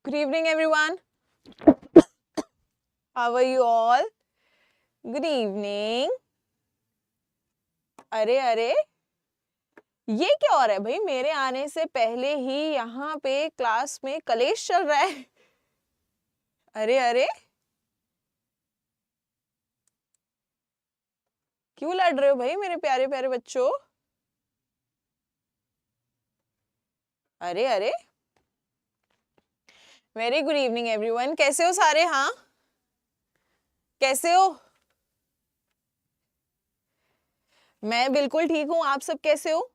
Good evening, everyone. How are you all? Good evening. अरे ये क्या हो रहा है भाई? मेरे आने से पहले ही यहाँ पे क्लास में कलेश चल रहा है। अरे क्यों लड़ रहे हो भाई मेरे प्यारे प्यारे बच्चों? अरे वेरी गुड इवनिंग एवरीवन। कैसे हो सारे? हाँ, कैसे हो? मैं बिल्कुल ठीक हूँ। आप सब कैसे हो?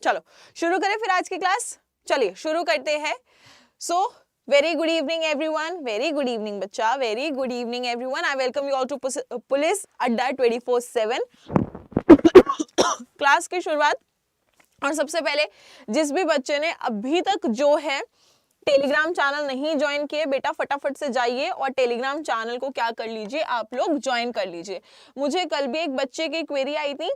चलो शुरू करें फिर आज की क्लास। चलिए शुरू करते हैं। सो very good evening everyone, very good evening बच्चा, very good evening everyone. I welcome you all to police अड्डा 24/7 क्लास की शुरुआत। और सबसे पहले जिस भी बच्चे ने अभी तक जो है टेलीग्राम चैनल नहीं ज्वाइन किए, बेटा फटाफट से जाइए और टेलीग्राम चैनल को क्या कर लीजिए, आप लोग ज्वाइन कर लीजिए। मुझे कल भी एक बच्चे की क्वेरी आई थी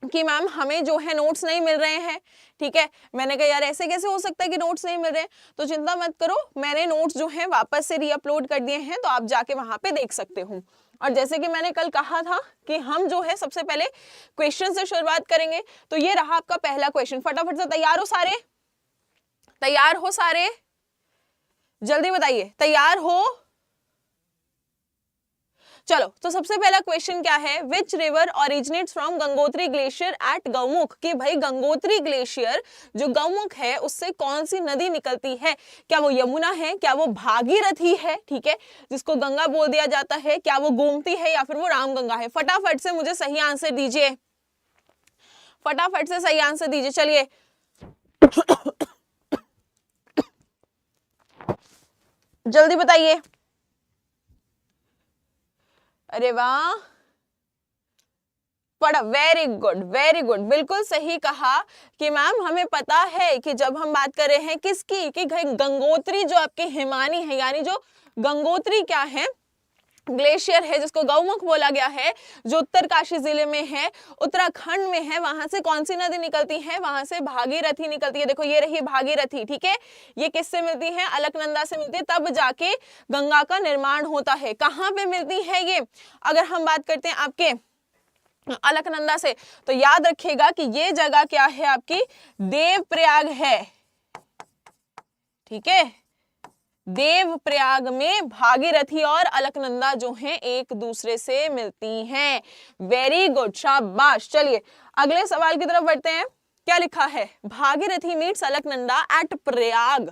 कि मैम हमें जो है नोट्स नहीं मिल रहे हैं। ठीक है, मैंने कहा यार ऐसे कैसे हो सकता है कि नोट्स नहीं मिल रहे हैं? तो चिंता मत करो, मैंने नोट्स जो है वापस से रीअपलोड कर दिए हैं, तो आप जाके वहां पे देख सकते हो। और जैसे कि मैंने कल कहा था कि हम जो है सबसे पहले क्वेश्चन से शुरुआत करेंगे। तो ये रहा आपका पहला क्वेश्चन। फटाफट से तैयार हो सारे? तैयार हो सारे? जल्दी बताइए, तैयार हो? चलो, तो सबसे पहला क्वेश्चन क्या है? Which river originates from Gangotri glacier at Gaumukh. कि भाई गंगोत्री ग्लेशियर जो गौमुख है उससे कौन सी नदी निकलती है? क्या वो यमुना है? क्या वो भागीरथी है? ठीक है, जिसको गंगा बोल दिया जाता है। क्या वो गोमती है या फिर वो रामगंगा है? फटाफट से मुझे सही आंसर दीजिए, फटाफट से सही आंसर दीजिए। चलिए जल्दी बताइए। अरे वाह, पढ़ा, वेरी गुड वेरी गुड, बिल्कुल सही कहा कि मैम हमें पता है कि जब हम बात कर रहे हैं किसकी, कि गंगोत्री जो आपकी हिमानी है, यानी जो गंगोत्री क्या है, ग्लेशियर है, जिसको गौमुख बोला गया है, जो उत्तरकाशी जिले में है, उत्तराखंड में है, वहां से कौन सी नदी निकलती है? वहां से भागीरथी निकलती है। देखो ये रही भागीरथी। ठीक है, ये किससे मिलती है? अलकनंदा से मिलती है, तब जाके गंगा का निर्माण होता है। कहाँ पे मिलती है ये? अगर हम बात करते हैं आपके अलकनंदा से, तो याद रखिएगा कि ये जगह क्या है आपकी? देवप्रयाग है। ठीक है, देवप्रयाग में भागीरथी और अलकनंदा जो हैं एक दूसरे से मिलती हैं। वेरी गुड, शाबाश। चलिए अगले सवाल की तरफ बढ़ते हैं। क्या लिखा है? Bhagirathi meets Alaknanda at Prayag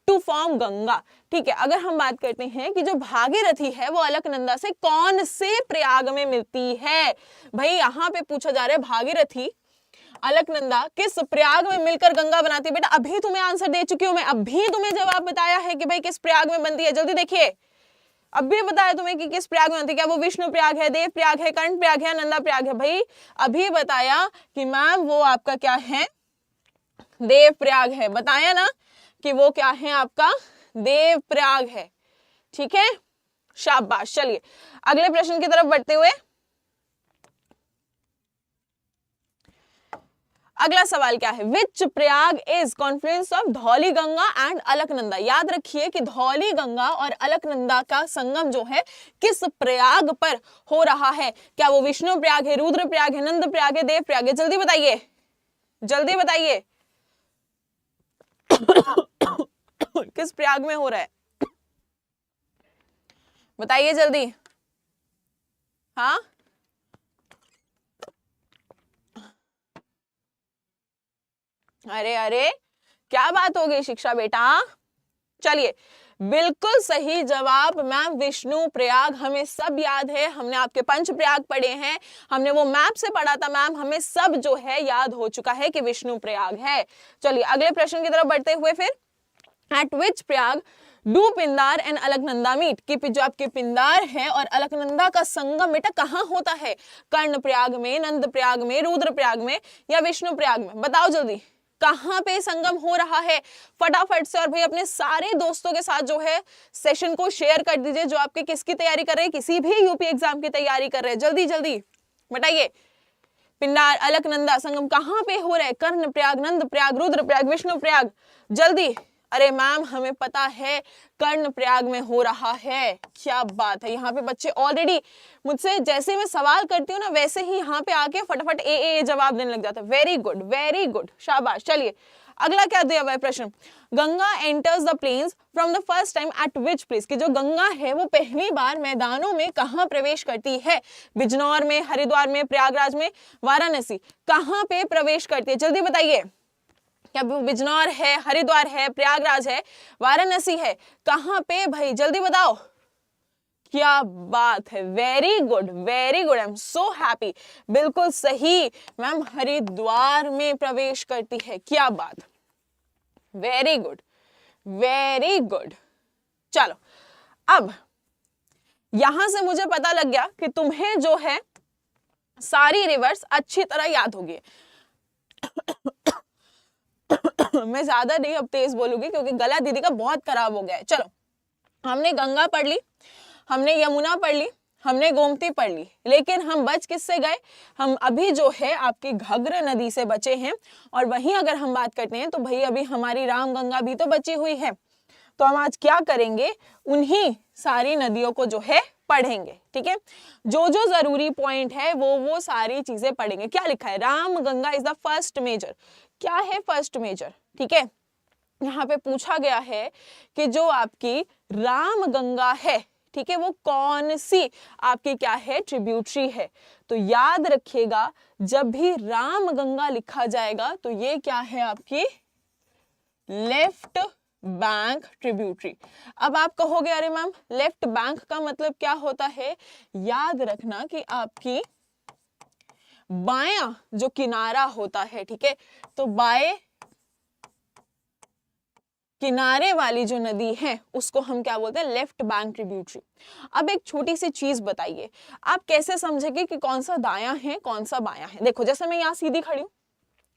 to form Ganga. ठीक है, अगर हम बात करते हैं कि जो भागीरथी है वो अलकनंदा से कौन से प्रयाग में मिलती है? भाई यहाँ पे पूछा जा रहा है भागीरथी अलकनंदा किस प्रयाग में मिलकर गंगा बनाती है। बेटा अभी तुम्हें आंसर दे चुकी हूं मैं, अभी तुम्हें जवाब बताया है कि भाई किस प्रयाग में बनती है। जल्दी देखिए, अभी बताया तुम्हें कि किस प्रयाग में बनती है। क्या वो विष्णु प्रयाग है, देव प्रयाग है, कर्ण प्रयाग है, नंदा प्रयाग है? भाई अभी बताया कि मैम वो आपका क्या है? देव प्रयाग है। बताया ना कि वो क्या है? आपका देव प्रयाग है। ठीक है, शाबाश। चलिए अगले प्रश्न की तरफ बढ़ते हुए अगला सवाल क्या है? Which Prayag is confluence of Dhauli Ganga and Alaknanda. याद रखिए कि धौली गंगा और अलकनंदा का संगम जो है किस प्रयाग पर हो रहा है? क्या वो विष्णु प्रयाग है, रुद्र प्रयाग है, नंद प्रयाग है, देव प्रयाग है? जल्दी बताइए, जल्दी बताइए किस प्रयाग में हो रहा है? बताइए जल्दी। हाँ, अरे क्या बात हो गई शिक्षा बेटा? चलिए बिल्कुल सही जवाब मैम, विष्णु प्रयाग। हमें सब याद है, हमने आपके पंच प्रयाग पढ़े हैं, हमने वो मैप से पढ़ा था मैम, हमें सब जो है याद हो चुका है कि विष्णु प्रयाग है। चलिए अगले प्रश्न की तरफ बढ़ते हुए फिर, at which Prayag do Pindar and Alaknanda meet. कि जो आपके पिंदार है और अलकनंदा का संगम बेटा कहाँ होता है? कर्ण प्रयाग में, नंद प्रयाग में, रुद्र प्रयाग में या विष्णु प्रयाग में? बताओ जल्दी, कहां पे संगम हो रहा है? फटाफट से। और भाई अपने सारे दोस्तों के साथ जो है सेशन को शेयर कर दीजिए, जो आपके किसकी तैयारी कर रहे हैं, किसी भी यूपी एग्जाम की तैयारी कर रहे हैं। जल्दी जल्दी बताइए, पिंडार अलकनंदा संगम कहां पे हो रहा है? कर्ण प्रयाग, नंद प्रयाग, रुद्र प्रयाग, विष्णु प्रयाग? जल्दी अरे मैम हमें पता है कर्णप्रयाग में हो रहा है। क्या बात है, यहाँ पे बच्चे ऑलरेडी मुझसे जैसे मैं सवाल करती हूँ ना वैसे ही यहाँ पे आके फटाफट ए जवाब देने लग जाता है। वेरी गुड, शाबाश। चलिए अगला क्या दिया हुआ है प्रश्न, Ganga enters the plains from the first time at which place, कि जो गंगा है वो पहली बार मैदानों में कहाँ प्रवेश करती है? बिजनौर में, हरिद्वार में, प्रयागराज में, वाराणसी, कहाँ पे प्रवेश करती है? जल्दी बताइए, क्या बिजनौर है, हरिद्वार है, प्रयागराज है, वाराणसी है, कहाँ पे भाई? जल्दी बताओ। क्या बात है, very good, I am so happy, बिल्कुल सही मैम, हरिद्वार में प्रवेश करती है। क्या बात, वेरी गुड। चलो अब यहां से मुझे पता लग गया कि तुम्हें जो है सारी रिवर्स अच्छी तरह याद होगी। मैं ज्यादा नहीं अब तेज बोलूंगी क्योंकि गला दीदी का बहुत खराब हो गया है। चलो, हमने गंगा पढ़ ली, हमने यमुना पढ़ ली, हमने गोमती पढ़ ली, लेकिन हम बच किससे गए? हम अभी जो है आपकी घग्गर नदी से बचे हैं। और वहीं अगर हम बात करते हैं तो भाई अभी हमारी रामगंगा भी तो बची हुई है। तो हम आज क्या करेंगे, उन्हीं सारी नदियों को जो है पढ़ेंगे। ठीक है, जो जो जरूरी पॉइंट है वो सारी चीजें पढ़ेंगे। क्या लिखा है, Ramganga is the first major. क्या है फर्स्ट मेजर? ठीक है, यहाँ पे पूछा गया है कि जो आपकी रामगंगा है, ठीक है, वो कौन सी आपकी क्या है, ट्रिब्यूटरी है। तो याद रखिएगा जब भी रामगंगा लिखा जाएगा तो ये क्या है आपकी लेफ्ट बैंक ट्रिब्यूटरी। अब आप कहोगे अरे मैम लेफ्ट बैंक का मतलब क्या होता है? याद रखना कि आपकी बायां जो किनारा होता है, ठीक है, तो बाएं किनारे वाली जो नदी है उसको हम क्या बोलते हैं, लेफ्ट बैंक ट्रिब्यूटरी। अब एक छोटी सी चीज बताइए, आप कैसे समझेंगे कि कौन सा दायां है कौन सा बायां है? देखो जैसे मैं यहाँ सीधी खड़ी हूँ,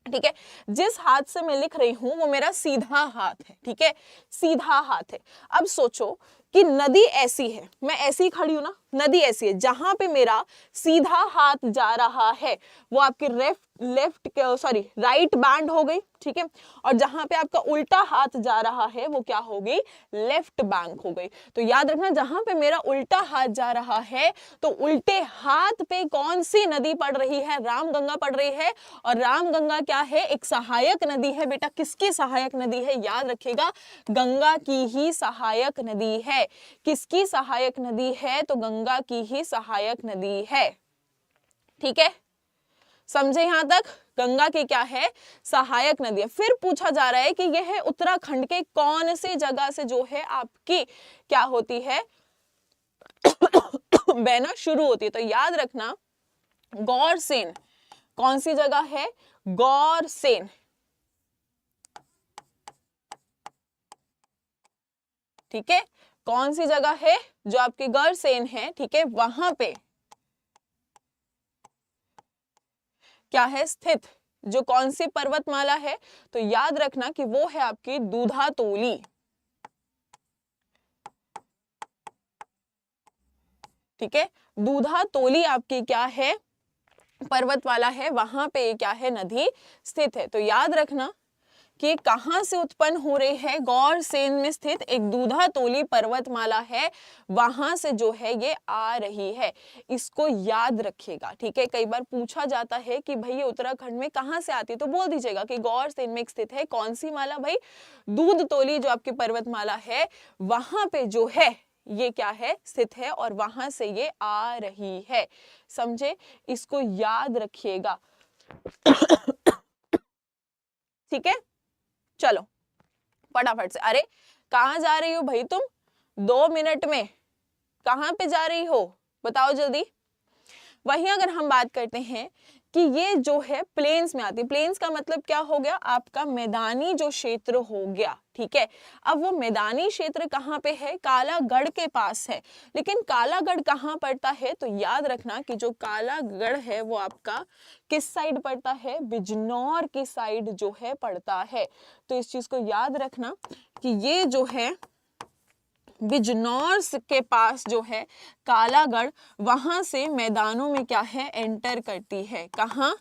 ठीक है, जिस हाथ से मैं लिख रही हूं वो मेरा सीधा हाथ है। ठीक है, सीधा हाथ है। अब सोचो कि नदी ऐसी है, मैं ऐसी ही खड़ी हूं ना, नदी ऐसी है, जहां पे मेरा सीधा हाथ जा रहा है वो आपके राइट बैंड हो गई। ठीक है, और जहां पे आपका उल्टा हाथ जा रहा है वो क्या होगी, लेफ्ट बैंक हो गई। तो याद रखना जहां पे मेरा उल्टा हाथ जा रहा है तो उल्टे हाथ पे कौन सी नदी पड़ रही है, रामगंगा पड़ रही है। और रामगंगा क्या है, एक सहायक नदी है। बेटा किसकी सहायक नदी है? याद रखिएगा गंगा की ही सहायक नदी है। किसकी सहायक नदी है? तो गंगा की ही सहायक नदी है। ठीक है, समझे यहां तक? गंगा की क्या है, सहायक नदी है। फिर पूछा जा रहा है कि यह है उत्तराखंड के कौन से जगह से जो है आपकी क्या होती है बहना शुरू होती है। तो याद रखना गौरसेन, कौन सी जगह है, गौरसेन। ठीक है, कौन सी जगह है, जो आपकी गौरसेन है, ठीक है, वहां पे क्या है स्थित, जो कौन सी पर्वतमाला है? तो याद रखना कि वो है आपकी दूधातोली। ठीक है, दूधातोली आपकी क्या है, पर्वतमाला है, वहां पे क्या है, नदी स्थित है। तो याद रखना कि कहां से उत्पन्न हो रही है, गौरसेन में स्थित एक दूधातोली पर्वतमाला है, वहां से जो है ये आ रही है। इसको याद रखिएगा। ठीक है, कई बार पूछा जाता है कि भाई ये उत्तराखंड में कहां से आती है, तो बोल दीजिएगा कि गौरसेन में स्थित है कौन सी माला भाई, दूधतोली जो आपकी पर्वतमाला है वहां पे जो है ये क्या है, स्थित है, और वहां से ये आ रही है। समझे, इसको याद रखिएगा। ठीक है, चलो फटाफट से। अरे कहां जा रही हो भाई तुम, 2 मिनट में कहां पे जा रही हो, बताओ जल्दी। वहीं अगर हम बात करते हैं कि ये जो है प्लेन्स में आती है, प्लेन्स का मतलब क्या हो गया, आपका मैदानी जो क्षेत्र हो गया। ठीक है, अब वो मैदानी क्षेत्र कहाँ पे है, कालागढ़ के पास है। लेकिन कालागढ़ कहाँ पड़ता है? तो याद रखना कि जो कालागढ़ है वो आपका किस साइड पड़ता है, बिजनौर की साइड जो है पड़ता है। तो इस चीज को याद रखना कि ये जो है बिजनौर के पास जो है कालागढ़, वहां से मैदानों में क्या है, एंटर करती है। कहां?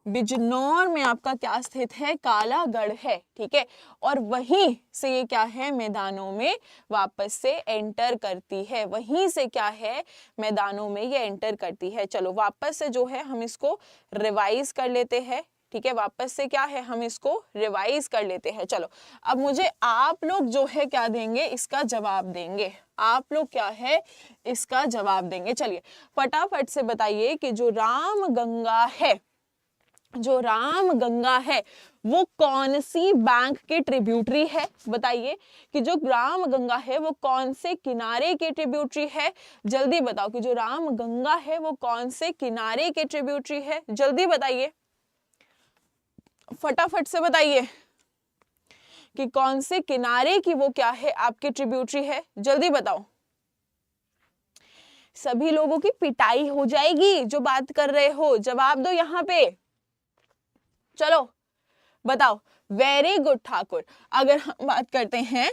बिजनौर में आपका क्या स्थित है, कालागढ़ है, ठीक है। और वहीं से ये क्या है, मैदानों में वापस से एंटर करती है, वहीं से क्या है, मैदानों में ये एंटर करती है। चलो वापस से जो है हम इसको रिवाइज कर लेते हैं, ठीक है। वापस से क्या है, हम इसको रिवाइज कर लेते हैं। चलो अब मुझे आप लोग जो है क्या देंगे, इसका जवाब देंगे। आप लोग क्या है, इसका जवाब देंगे। चलिए फटाफट से बताइए कि जो राम गंगा है, जो राम गंगा है वो कौन सी बैंक की ट्रिब्यूटरी है। बताइए कि जो राम गंगा है वो कौन से किनारे की ट्रिब्यूटरी है। जल्दी बताओ कि जो राम गंगा है वो कौन से किनारे की ट्रिब्यूटरी है। जल्दी बताइए, फटाफट से बताइए कि कौन से किनारे की वो क्या है, आपकी ट्रिब्यूटरी है। जल्दी बताओ, सभी लोगों की पिटाई हो जाएगी जो बात कर रहे हो। जवाब दो यहाँ पे, चलो बताओ। Very good Thakur. अगर हम बात करते हैं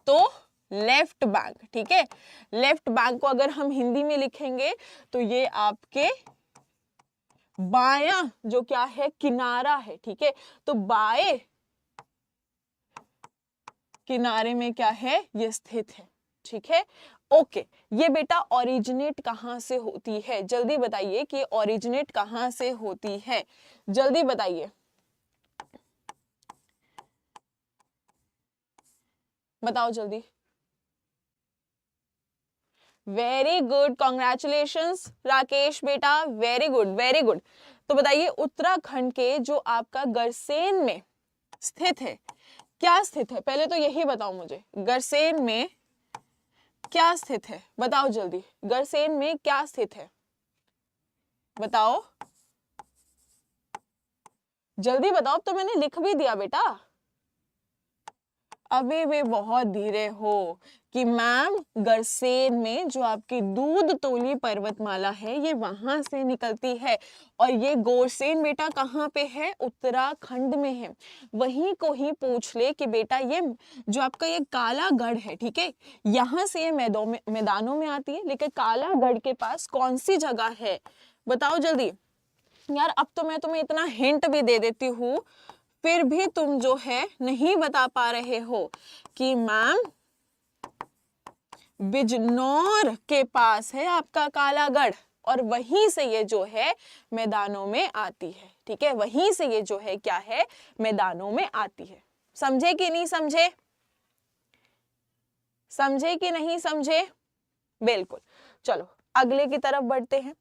तो लेफ्ट बैंक, ठीक है। लेफ्ट बैंक को अगर हम हिंदी में लिखेंगे तो ये आपके बायां जो क्या है, किनारा है, ठीक है। तो बाएं किनारे में क्या है, ये स्थित है, ठीक है। ओके, ये बेटा ओरिजिनेट कहां से होती है। जल्दी बताइए कि ओरिजिनेट कहां से होती है। जल्दी बताइए, बताओ जल्दी। वेरी गुड, कॉन्ग्रेचुलेशंस राकेश बेटा, वेरी गुड वेरी गुड। तो बताइए उत्तराखंड के जो आपका गरसेन में स्थित है, क्या स्थित है, पहले तो यही बताओ मुझे, गरसेन में क्या स्थित है। बताओ जल्दी, गरसेन में क्या स्थित है, बताओ जल्दी बताओ। अब तो मैंने लिख भी दिया बेटा, अभी भी बहुत धीरे हो। कि मैम गरसेन में जो आपकी दूध तोली पर्वतमाला है ये वहां से निकलती है, और ये गोरसेन बेटा कहाँ पे है, उत्तराखंड में है। वहीं को ही पूछ ले कि बेटा ये जो आपका ये कालागढ़ है, ठीक है, यहाँ से ये मैदानों में आती है, लेकिन कालागढ़ के पास कौन सी जगह है, बताओ जल्दी। यार अब तो मैं तुम्हें इतना हिंट भी दे देती हूँ, फिर भी तुम जो है नहीं बता पा रहे हो कि मैम बिजनौर के पास है आपका कालागढ़, और वहीं से ये जो है मैदानों में आती है, ठीक है। वहीं से ये जो है क्या है, मैदानों में आती है। समझे कि नहीं समझे, समझे कि नहीं समझे, बिल्कुल। चलो अगले की तरफ बढ़ते हैं,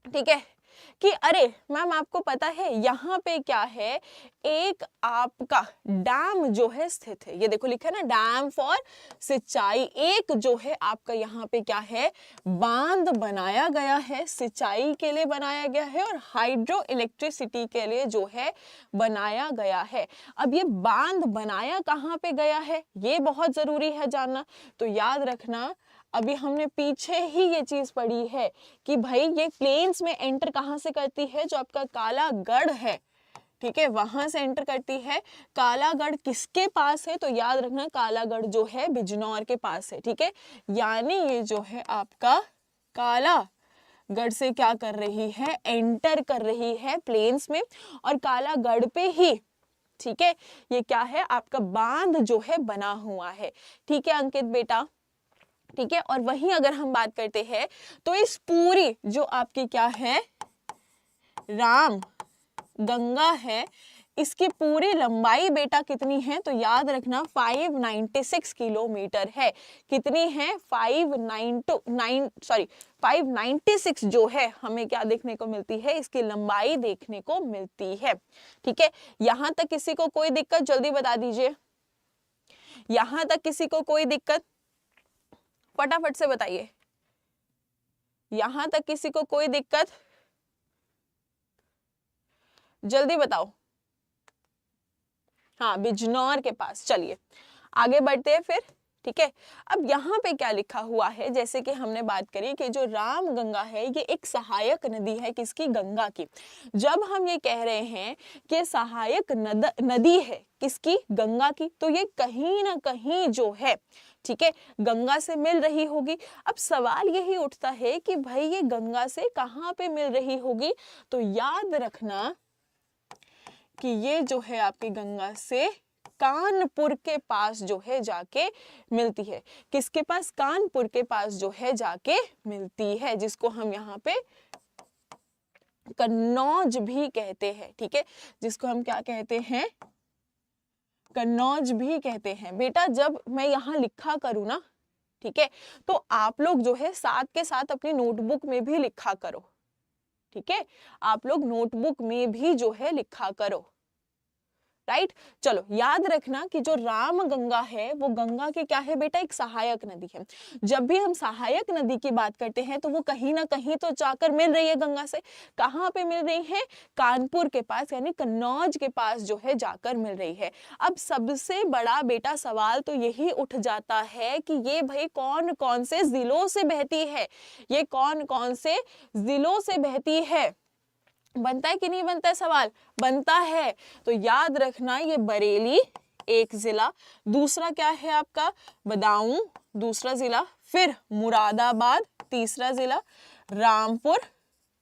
ठीक है। कि अरे मैम आपको पता है यहाँ पे क्या है, एक आपका डैम जो है स्थित है। ये देखो लिखा है ना, डैम फॉर सिंचाई। एक जो है आपका यहाँ पे क्या है, बांध बनाया गया है, सिंचाई के लिए बनाया गया है, और हाइड्रो इलेक्ट्रिसिटी के लिए जो है बनाया गया है। अब ये बांध बनाया कहाँ पे गया है, ये बहुत जरूरी है जानना। तो याद रखना, अभी हमने पीछे ही ये चीज पढ़ी है कि भाई ये प्लेन्स में एंटर कहां से करती है, जो आपका कालागढ़ है, ठीक है, वहां से एंटर करती है। कालागढ़ किसके पास है, तो याद रखना कालागढ़ जो है बिजनौर के पास है, ठीक है। यानी ये जो है आपका कालागढ़ से क्या कर रही है, एंटर कर रही है प्लेन्स में, और कालागढ़ पे ही, ठीक है, ये क्या है आपका बांध जो है बना हुआ है, ठीक है अंकित बेटा, ठीक है। और वहीं अगर हम बात करते हैं तो इस पूरी जो आपकी क्या है, राम गंगा है, इसकी पूरी लंबाई बेटा कितनी है, तो याद रखना 596 किलोमीटर है। कितनी है, 596 जो है हमें क्या देखने को मिलती है, इसकी लंबाई देखने को मिलती है, ठीक है। यहां तक किसी को कोई दिक्कत, जल्दी बता दीजिए, यहां तक किसी को कोई दिक्कत, फटाफट से बताइए, यहां तक किसी को कोई दिक्कत, जल्दी बताओ। हाँ बिजनौर के पास। चलिए आगे बढ़ते हैं फिर, ठीक है। अब यहाँ पे क्या लिखा हुआ है, जैसे कि हमने बात करी कि जो राम गंगा है ये एक सहायक नदी है, किसकी? गंगा की। जब हम ये कह रहे हैं कि सहायक नदी है किसकी? गंगा की, तो ये कहीं ना कहीं जो है, ठीक है, गंगा से मिल रही होगी। अब सवाल यही उठता है कि भाई ये गंगा से कहाँ पे मिल रही होगी? तो याद रखना कि ये जो है आपकी गंगा से कानपुर के पास जो है जाके मिलती है। किसके पास? कानपुर के पास जो है जाके मिलती है, जिसको हम यहाँ पे कन्नौज भी कहते हैं, ठीक है, जिसको हम क्या कहते हैं? कन्नौज भी कहते हैं। बेटा जब मैं यहाँ लिखा करूँ ना, ठीक है, तो आप लोग जो है साथ के साथ अपनी नोटबुक में भी लिखा करो, ठीक है, आप लोग नोटबुक में भी जो है लिखा करो, राइट। चलो याद रखना कि जो राम गंगा है वो गंगा के क्या है बेटा? एक सहायक नदी है। जब भी हम सहायक नदी की बात करते हैं तो वो कहीं ना कहीं तो जाकर मिल रही है गंगा से। कहाँ पे मिल रही है? कानपुर के पास, यानी कन्नौज के पास जो है जाकर मिल रही है। अब सबसे बड़ा बेटा सवाल तो यही उठ जाता है कि ये भाई कौन कौन से जिलों से बहती है, ये कौन कौन से जिलों से बहती है? बनता है कि नहीं बनता है? सवाल बनता है। तो याद रखना ये बरेली एक जिला, दूसरा क्या है आपका? बदाऊं दूसरा जिला, फिर मुरादाबाद तीसरा जिला, रामपुर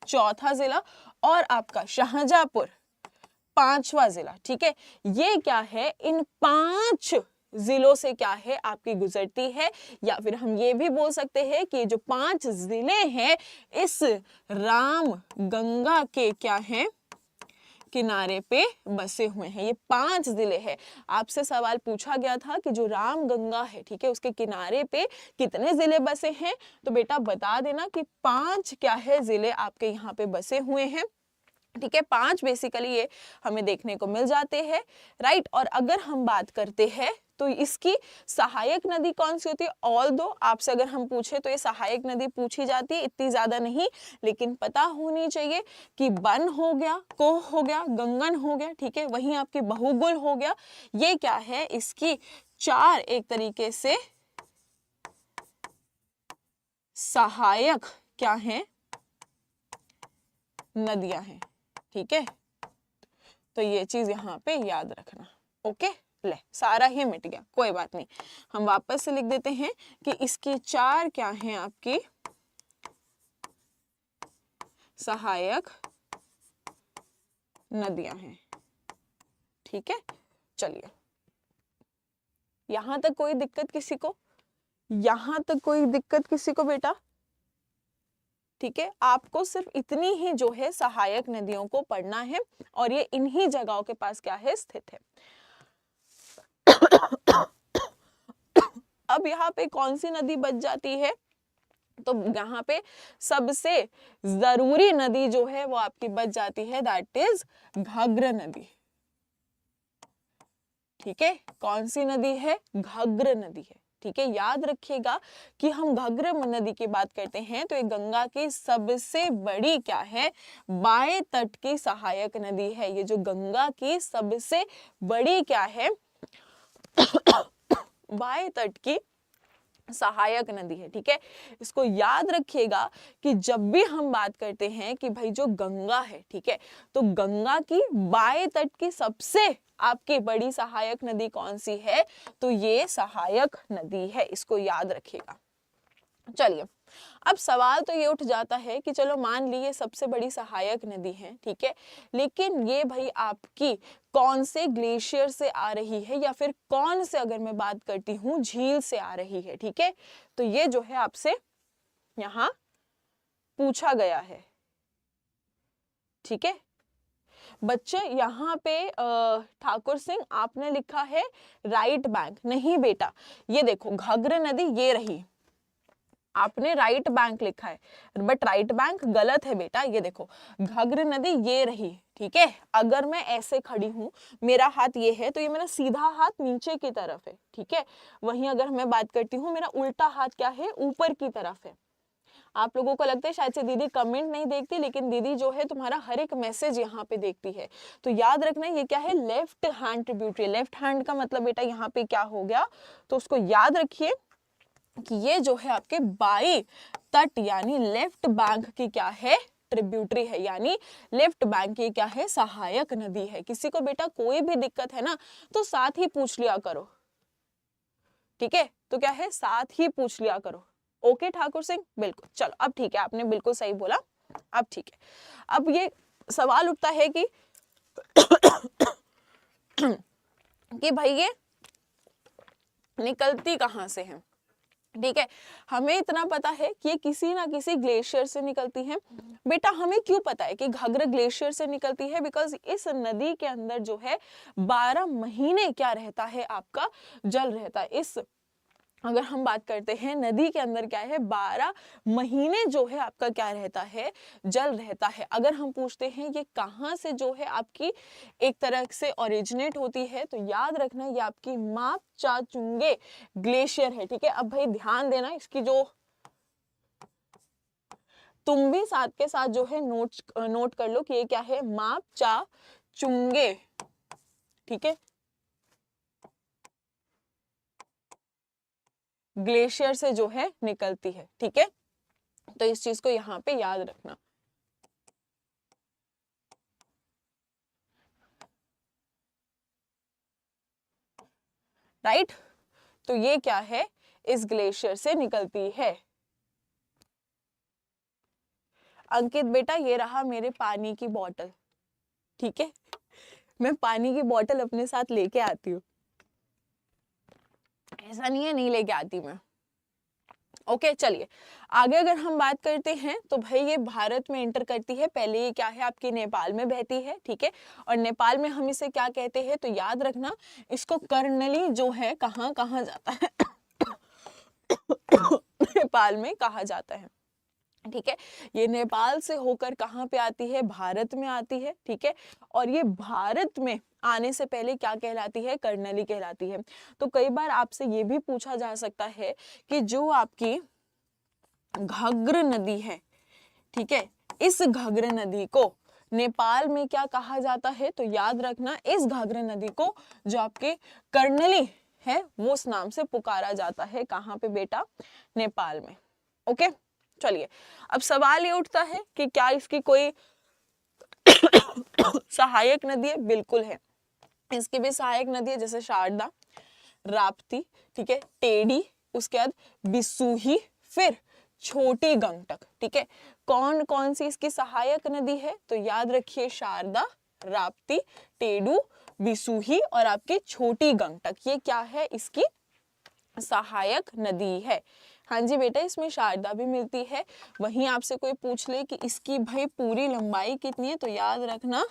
चौथा जिला और आपका शाहजहांपुर पांचवा जिला, ठीक है। ये क्या है? इन 5 जिलों से क्या है आपकी गुजरती है, या फिर हम ये भी बोल सकते हैं कि जो 5 जिले हैं इस राम गंगा के क्या हैं? किनारे पे बसे हुए हैं। ये 5 जिले हैं। आपसे सवाल पूछा गया था कि जो राम गंगा है, ठीक है, उसके किनारे पे कितने जिले बसे हैं? तो बेटा बता देना कि 5 क्या है जिले आपके यहाँ पे बसे हुए हैं, ठीक है। 5 बेसिकली ये हमें देखने को मिल जाते हैं, राइट। और अगर हम बात करते हैं तो इसकी सहायक नदी कौन सी होती है? ऑल्दो आपसे अगर हम पूछे तो ये सहायक नदी पूछी जाती है, इतनी ज्यादा नहीं, लेकिन पता होनी चाहिए कि बन हो गया, कोह हो गया, गंगन हो गया, ठीक है, वहीं आपकी बहुगुल हो गया। ये क्या है? इसकी 4 एक तरीके से सहायक क्या है? नदियां हैं, ठीक है। तो ये चीज यहाँ पे याद रखना, ओके। ले सारा ही मिट गया, कोई बात नहीं, हम वापस से लिख देते हैं कि इसकी 4 क्या हैं आपकी सहायक नदियां हैं, ठीक है। चलिए यहां तक कोई दिक्कत किसी को? यहां तक कोई दिक्कत किसी को बेटा? ठीक है, आपको सिर्फ इतनी ही जो है सहायक नदियों को पढ़ना है और ये इन्हीं जगहों के पास क्या है? स्थित है। अब यहाँ पे कौन सी नदी बच जाती है? तो यहाँ पे सबसे जरूरी नदी जो है वो आपकी बच जाती है, दैट इज घग्र नदी, ठीक है। कौन सी नदी है? घग्र नदी है, ठीक है। याद रखिएगा कि हम घग्र नदी की बात करते हैं तो ये गंगा की सबसे बड़ी क्या है? बाएं तट की सहायक नदी है। ये जो गंगा की सबसे बड़ी क्या है? बाएं तट की सहायक नदी है, ठीक है। इसको याद रखिएगा कि जब भी हम बात करते हैं कि भाई जो गंगा है, ठीक है, तो गंगा की बाएं तट की सबसे आपकी बड़ी सहायक नदी कौन सी है? तो ये सहायक नदी है, इसको याद रखिएगा। चलिए अब सवाल तो ये उठ जाता है कि चलो मान ली ये सबसे बड़ी सहायक नदी है, ठीक है, लेकिन ये भाई आपकी कौन से ग्लेशियर से आ रही है, या फिर कौन से, अगर मैं बात करती हूँ, झील से आ रही है, ठीक है। तो ये जो है आपसे यहाँ पूछा गया है, ठीक है। बच्चे यहाँ पे ठाकुर सिंह आपने लिखा है राइट बैंक, नहीं बेटा, ये देखो घग्र नदी ये रही, आपने राइट बैंक लिखा है, बट राइट बैंक गलत है बेटा। ये देखो घग्र नदी ये रही, ठीक है। अगर मैं ऐसे खड़ी हूं, मेरा हाथ ये है, तो ये मेरा सीधा हाथ नीचे की तरफ है, ठीक है। वहीं अगर मैं बात करती हूँ, मेरा उल्टा हाथ क्या है? ऊपर की तरफ है। आप लोगों को लगता है शायद से दीदी कमेंट नहीं देखती, लेकिन दीदी जो है तुम्हारा हर एक मैसेज यहाँ पे देखती है। तो याद रखना ये क्या है, left hand tributary. Left hand का मतलब बेटा यहाँ पे क्या हो गया, तो उसको याद रखिए कि ये जो है आपके बाई तट यानी लेफ्ट बैंक की क्या है, ट्रिब्यूटरी है, यानी लेफ्ट बैंक की क्या है, सहायक नदी है। किसी को बेटा कोई भी दिक्कत है ना तो साथ ही पूछ लिया करो, ठीक है, तो क्या है साथ ही पूछ लिया करो। ओके ठाकुर सिंह, बिल्कुल, चलो अब ठीक है, आपने बिल्कुल सही बोला, अब ठीक है। अब ये सवाल उठता है कि कि भाई ये निकलती कहाँ से है, ठीक है। हमें इतना पता है कि ये किसी ना किसी ग्लेशियर से निकलती है। बेटा हमें क्यों पता है कि घाघरा ग्लेशियर से निकलती है, बिकॉज इस नदी के अंदर जो है 12 महीने क्या रहता है, आपका जल रहता है। इस अगर हम बात करते हैं नदी के अंदर क्या है, 12 महीने जो है आपका क्या रहता है, जल रहता है। अगर हम पूछते हैं ये कहाँ से जो है आपकी एक तरह से ओरिजिनेट होती है, तो याद रखना ये आपकी मापचाचुंगे ग्लेशियर है, ठीक है। अब भाई ध्यान देना, इसकी जो तुम भी साथ के साथ जो है नोट कर लो कि ये क्या है, मापचाचुंगे, ठीक है, ग्लेशियर से जो है निकलती है, ठीक है। तो इस चीज को यहाँ पे याद रखना। राइट, तो ये क्या है, इस ग्लेशियर से निकलती है। अंकित बेटा ये रहा मेरे पानी की बोतल, ठीक है, मैं पानी की बोतल अपने साथ लेके आती हूँ, ऐसा नहीं है नहीं लेके आती मैं। ओके चलिए आगे अगर हम बात करते हैं तो भाई ये भारत में एंटर करती है, पहले ये क्या है आपकी नेपाल में बहती है, ठीक है। और नेपाल में हम इसे क्या कहते हैं, तो याद रखना इसको कर्नली जो है कहाँ कहाँ जाता है नेपाल में कहा जाता है, ठीक है। ये नेपाल से होकर कहाँ पे आती है, भारत में आती है, ठीक है। और ये भारत में आने से पहले क्या कहलाती है, कर्नली कहलाती है। तो कई बार आपसे ये भी पूछा जा सकता है कि जो आपकी घाघरा नदी है, ठीक है, इस घाघरा नदी को नेपाल में क्या कहा जाता है, तो याद रखना इस घाघरा नदी को जो आपके कर्नली है वो उस नाम से पुकारा जाता है, कहाँ पे बेटा, नेपाल में। ओके चलिए अब सवाल ये उठता है कि क्या इसकी कोई सहायक नदी है, बिल्कुल है, इसकी भी सहायक नदी है, जैसे शारदा, राप्ती, ठीक है, टेढ़ी, उसके बाद बिसूही, फिर छोटी गंगटक, ठीक है। कौन कौन सी इसकी सहायक नदी है, तो याद रखिए शारदा, राप्ती, टेढ़ू, बिसूही और आपकी छोटी गंगटक, ये क्या है इसकी सहायक नदी है। हाँ जी बेटा इसमें शारदा भी मिलती है। वहीं आपसे कोई पूछ ले कि इसकी भाई पूरी लंबाई कितनी है, तो याद रखना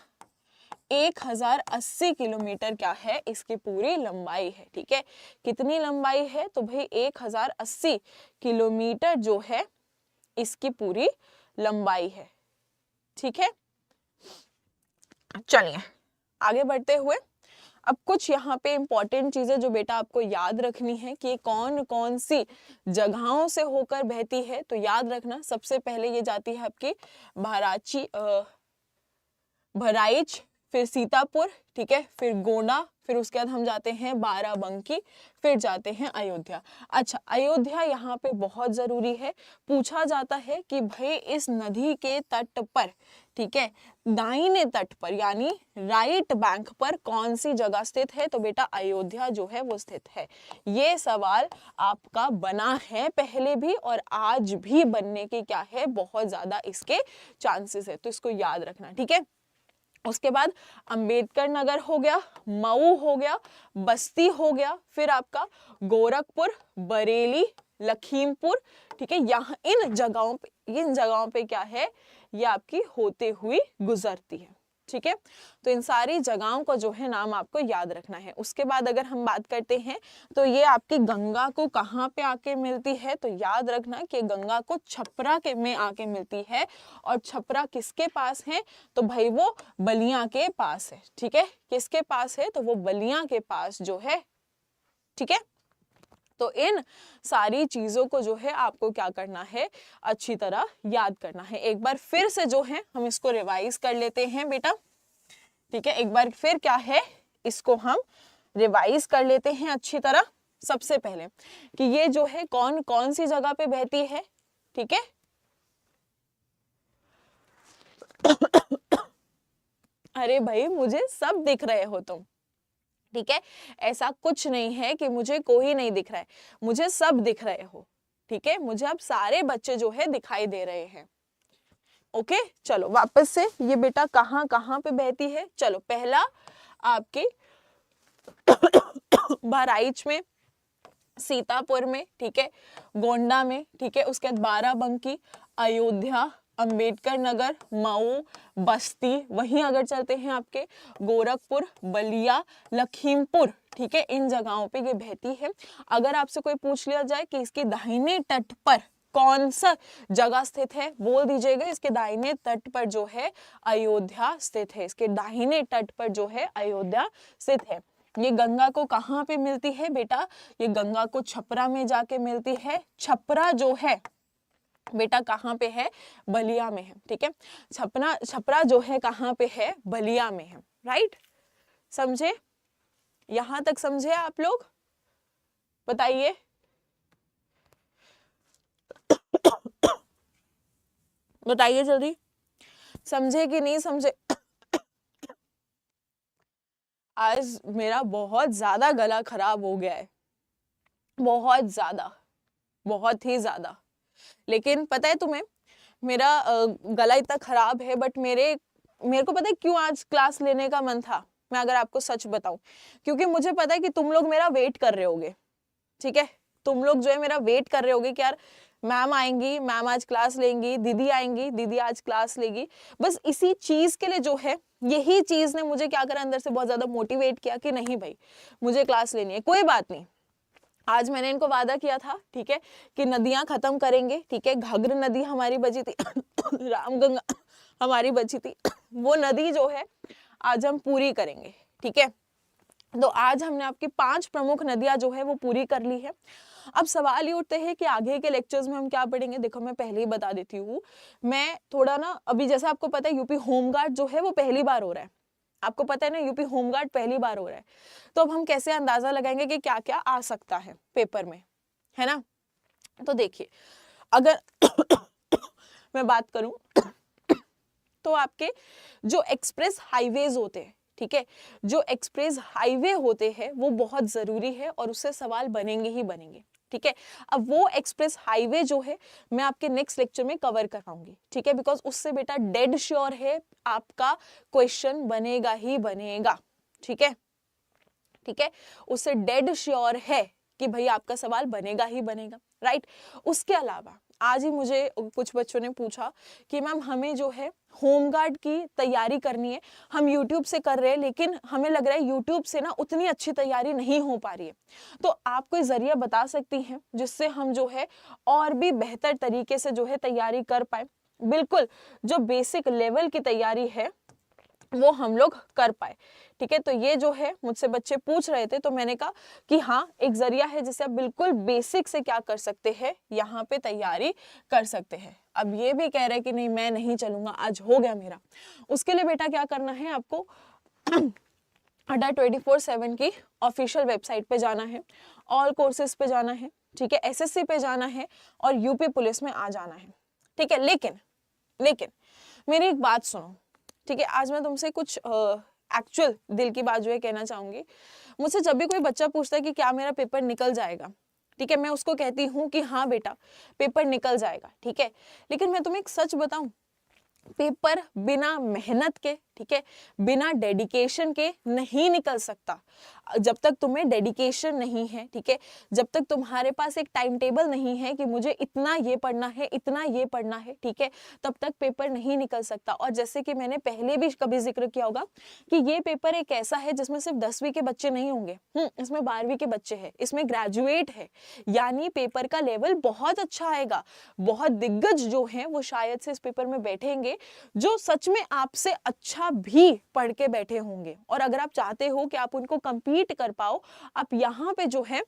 1080 किलोमीटर क्या है इसकी पूरी लंबाई है, ठीक है। कितनी लंबाई है, तो भाई 1080 किलोमीटर जो है इसकी पूरी लंबाई है, ठीक है। चलिए आगे बढ़ते हुए अब कुछ यहाँ पे इंपॉर्टेंट चीजें जो बेटा आपको याद रखनी है कि कौन कौन सी जगहों से होकर बहती है, तो याद रखना सबसे पहले ये जाती है आपकी बहराइच, फिर सीतापुर, ठीक है, फिर गोंडा, फिर उसके बाद हम जाते हैं बाराबंकी, फिर जाते हैं अयोध्या। अच्छा अयोध्या यहाँ पे बहुत जरूरी है, पूछा जाता है कि भाई इस नदी के तट पर, ठीक है, दाहिने तट पर यानी राइट बैंक पर कौन सी जगह स्थित है, तो बेटा अयोध्या जो है वो स्थित है। ये सवाल आपका बना है पहले भी और आज भी बनने की क्या है बहुत ज्यादा इसके चांसेस है, तो इसको याद रखना, ठीक है। उसके बाद अंबेडकर नगर हो गया, मऊ हो गया, बस्ती हो गया, फिर आपका गोरखपुर, बरेली, लखीमपुर, ठीक है। यहाँ इन जगहों पे क्या है ये आपकी होते हुई गुजरती है, ठीक है। तो इन सारी जगहों को जो है नाम आपको याद रखना है। उसके बाद अगर हम बात करते हैं तो ये आपकी गंगा को कहाँ पे आके मिलती है, तो याद रखना कि गंगा को छपरा के में आके मिलती है। और छपरा किसके पास है, तो भाई वो बलिया के पास है, ठीक है। किसके पास है, तो वो बलिया के पास जो है, ठीक है। तो इन सारी चीजों को जो है आपको क्या करना है, अच्छी तरह याद करना है। एक बार फिर से जो है हम इसको रिवाइज कर लेते हैं बेटा, ठीक है। एक बार फिर क्या है, इसको हम रिवाइज कर लेते हैं अच्छी तरह। सबसे पहले कि ये जो है कौन कौन सी जगह पे बहती है, ठीक है। अरे भाई मुझे सब दिख रहे हो तुम, ठीक है। ऐसा कुछ नहीं है कि मुझे कोई नहीं दिख रहा है, मुझे सब दिख रहे हो, ठीक है। मुझे अब सारे बच्चे जो है दिखाई दे रहे हैं। ओके चलो वापस से ये बेटा कहाँ कहाँ पे बहती है। चलो पहला आपके बहराइच में, सीतापुर में, ठीक है, गोंडा में, ठीक है, उसके बाद बाराबंकी, अयोध्या, अंबेडकर नगर, मऊ, बस्ती, वहीं अगर चलते हैं आपके गोरखपुर, बलिया, लखीमपुर, ठीक है, इन जगहों पे ये बहती है। अगर आपसे कोई पूछ लिया जाए कि इसके दाहिने तट पर कौन सा जगह स्थित है, बोल दीजिएगा इसके दाहिने तट पर जो है अयोध्या स्थित है। इसके दाहिने तट पर जो है अयोध्या स्थित है। ये गंगा को कहाँ पे मिलती है बेटा, ये गंगा को छपरा में जाके मिलती है। छपरा जो है बेटा कहाँ पे है, बलिया में है, ठीक है। छपरा जो है कहाँ पे है, बलिया में है, राइट। समझे, यहां तक समझे आप लोग, बताइए। बताइए जल्दी, समझे कि नहीं समझे। आज मेरा बहुत ज्यादा गला खराब हो गया है, बहुत ज्यादा, बहुत ही ज्यादा। लेकिन पता है तुम्हें, मेरा गला इतना खराब है, बट मेरे को पता है क्यों आज क्लास लेने का मन था। मैं अगर आपको सच बताऊं, क्योंकि मुझे पता है कि तुम लोग मेरा वेट कर रहे होगे, ठीक है। तुम लोग जो है मेरा वेट कर रहे होगे कि यार मैम आएंगी, मैम आज क्लास लेंगी, दीदी आएंगी, दीदी आज क्लास लेगी। बस इसी चीज के लिए जो है, यही चीज ने मुझे क्या करा, अंदर से बहुत ज्यादा मोटिवेट किया कि नहीं भाई मुझे क्लास लेनी है। कोई बात नहीं, आज मैंने इनको वादा किया था, ठीक है, कि नदियां खत्म करेंगे, ठीक है। घाघर नदी हमारी बची थी रामगंगा हमारी बची थी, वो नदी जो है आज हम पूरी करेंगे, ठीक है। तो आज हमने आपकी 5 प्रमुख नदियां जो है वो पूरी कर ली है। अब सवाल ये उठते हैं कि आगे के लेक्चर्स में हम क्या पढ़ेंगे। देखो मैं पहले ही बता देती हूँ, मैं थोड़ा ना अभी जैसे आपको पता है यूपी होमगार्ड जो है वो पहली बार हो रहा है, आपको पता है ना, यूपी होमगार्ड पहली बार हो रहा है। तो अब हम कैसे अंदाजा लगाएंगे कि क्या क्या आ सकता है पेपर में, है ना। तो देखिए अगर मैं बात करूं तो आपके जो एक्सप्रेस हाईवेज होते हैं, ठीक है, जो एक्सप्रेस हाईवे होते हैं वो बहुत जरूरी है और उससे सवाल बनेंगे ही बनेंगे, ठीक है। अब वो एक्सप्रेस हाईवे जो है मैं आपके नेक्स्ट लेक्चर में कवर कराऊंगी, ठीक है, बिकॉज उससे बेटा डेड श्योर है आपका क्वेश्चन बनेगा ही बनेगा, ठीक है, ठीक है। उससे डेड श्योर है कि भाई आपका सवाल बनेगा ही बनेगा, राइट। उसके अलावा आज ही मुझे कुछ बच्चों ने पूछा कि मैम हमें जो है होमगार्ड की तैयारी करनी है, हम YouTube से कर रहे हैं, लेकिन हमें लग रहा है YouTube से ना उतनी अच्छी तैयारी नहीं हो पा रही है। तो आप कोई जरिया बता सकती हैं जिससे हम जो है और भी बेहतर तरीके से जो है तैयारी कर पाए। बिल्कुल, जो बेसिक लेवल की तैयारी है वो हम लोग कर पाए, ठीक है। तो ये जो है मुझसे बच्चे पूछ रहे थे, तो मैंने कहा कि हाँ एक जरिया है जिससे आप बिल्कुल बेसिक से क्या कर सकते हैं, यहाँ पे तैयारी कर सकते हैं। अब ये भी कह रहे हैं कि नहीं मैं नहीं चलूंगा, आज हो गया मेरा। उसके लिए बेटा क्या करना है आपको, अड्डा 24/7 की ऑफिशियल वेबसाइट पे जाना है, ऑल कोर्सेज पे जाना है, ठीक है, SSC पे जाना है और यूपी पुलिस में आ जाना है, ठीक है। लेकिन मेरी एक बात सुनो, ठीक है। आज मैं तुमसे कुछ एक्चुअल दिल की बात जो है कहना चाहूंगी। मुझसे जब भी कोई बच्चा पूछता है कि क्या मेरा पेपर निकल जाएगा, ठीक है, मैं उसको कहती हूँ कि हाँ बेटा पेपर निकल जाएगा, ठीक है। लेकिन मैं तुम्हें एक सच बताऊं, पेपर बिना मेहनत के, ठीक है, बिना डेडिकेशन के नहीं निकल सकता। जब तक तुम्हें डेडिकेशन नहीं है, ठीक है, जब तक तुम्हारे पास एक टाइम टेबल नहीं है कि मुझे इतना ये पढ़ना है, इतना ये पढ़ना है, ठीक है, तब तक पेपर नहीं निकल सकता। और जैसे कि मैंने पहले भी कभी जिक्र किया होगा कि ये पेपर एक ऐसा है जिसमें सिर्फ 10वीं के बच्चे नहीं होंगे, इसमें 12वीं के बच्चे हैं, इसमें ग्रेजुएट है, यानी पेपर का लेवल बहुत अच्छा आएगा। बहुत दिग्गज जो है वो शायद से इस पेपर में बैठेंगे जो सच में आपसे अच्छा भी पढ़ के बैठे होंगे। और अगर आप चाहते हो कि आप उनको compete कर पाओ, आप यहाँ पे जो है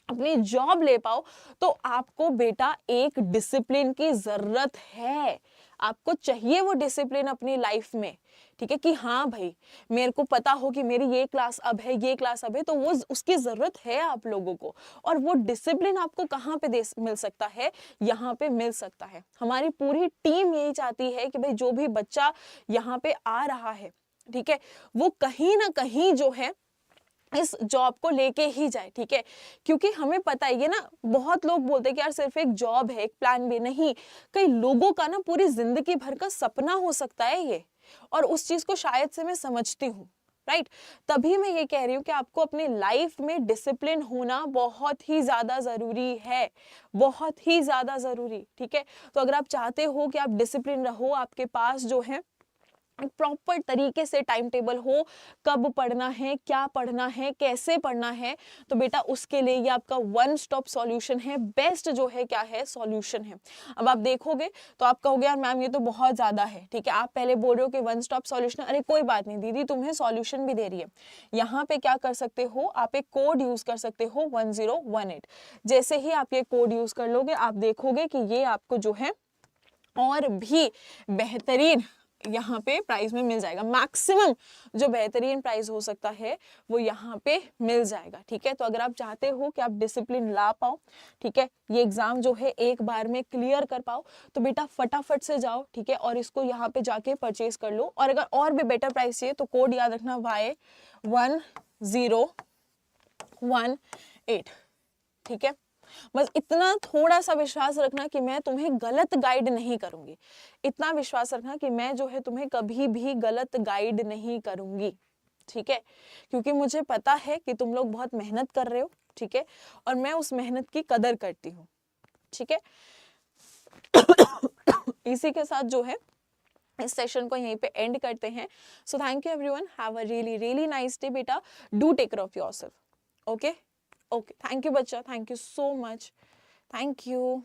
अपनी जॉब ले पाओ, तो आपको बेटा एक डिसिप्लिन की जरूरत है। आपको चाहिए वो डिसिप्लिन अपनी लाइफ में, ठीक है, कि हाँ भाई मेरे को पता हो कि मेरी ये क्लास अब है, ये क्लास अब है, तो वो उसकी जरूरत है आप लोगों को। और वो डिसिप्लिन आपको कहाँ पे मिल सकता है, यहाँ पे मिल सकता है। हमारी पूरी टीम यही चाहती है कि भाई जो भी बच्चा यहाँ पे आ रहा है, ठीक है, वो कहीं ना कहीं जो है इस जॉब को लेके ही जाए, ठीक है, क्योंकि हमें पता है ये ना, बहुत लोग बोलते हैं कि यार सिर्फ एक जॉब है, एक प्लान भी नहीं, कई लोगों का ना पूरी जिंदगी भर का सपना हो सकता है ये, और उस चीज को शायद से मैं समझती हूँ, राइट। तभी मैं ये कह रही हूँ कि आपको अपनी लाइफ में डिसिप्लिन होना बहुत ही ज्यादा जरूरी है, बहुत ही ज्यादा जरूरी, ठीक है। तो अगर आप चाहते हो कि आप डिसिप्लिन रहो, आपके पास जो है एक प्रॉपर तरीके से टाइम टेबल हो, कब पढ़ना है, क्या पढ़ना है, कैसे पढ़ना है, तो बेटा उसके लिए ये आपका वन स्टॉप सॉल्यूशन है, बेस्ट जो है क्या है, सॉल्यूशन है। अब आप देखोगे तो आप कहोगे यार मैम ये तो बहुत ज्यादा है, ठीक है, आप पहले बोल रहे हो कि वन स्टॉप सॉल्यूशन, अरे कोई बात नहीं दीदी, तुम्हें सॉल्यूशन भी दे रही है। यहाँ पे क्या कर सकते हो, आप एक कोड यूज कर सकते हो 1018। जैसे ही आप ये कोड यूज कर लोगे, आप देखोगे कि ये आपको जो है और भी बेहतरीन यहाँ पे प्राइस में मिल जाएगा। मैक्सिमम जो बेहतरीन प्राइस हो सकता है वो यहाँ पे मिल जाएगा, ठीक है। तो अगर आप चाहते हो कि आप डिसिप्लिन ला पाओ, ठीक है, ये एग्जाम जो है एक बार में क्लियर कर पाओ, तो बेटा फटाफट से जाओ, ठीक है, और इसको यहाँ पे जाके परचेज कर लो। और अगर और भी बेटर प्राइस चाहिए तो कोड याद रखना Y1018, ठीक है। बस इतना थोड़ा सा विश्वास रखना कि मैं तुम्हें गलत गाइड नहीं करूंगी, इतना विश्वास रखना कि मैं जो है तुम्हें कभी भी गलत गाइड नहीं करूंगी, ठीक है, क्योंकि मुझे पता है कि तुम लोग बहुत मेहनत कर रहे हो, ठीक है, और मैं उस मेहनत की कदर करती हूँ, ठीक है। इसी के साथ जो है इस सेशन को यहीं पे एंड करते हैं। So thank you everyone, have a really really nice day बेटा, do take care of yourself, okay. Okay, thank you, bacha. Thank you so much. Thank you.